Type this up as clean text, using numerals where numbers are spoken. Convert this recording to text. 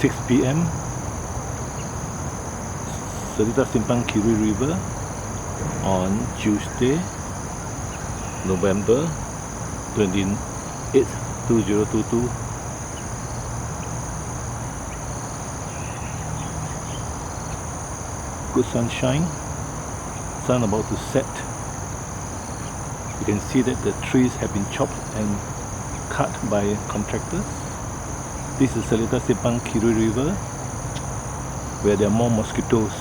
6 p.m. Seletar Simpang Kiri River on Tuesday, November 28, 2022. Good sunshine, sun about to set. You can see that the trees have been chopped and cut by contractors. This is Seletar Simpang Kiri River, where there are more mosquitoes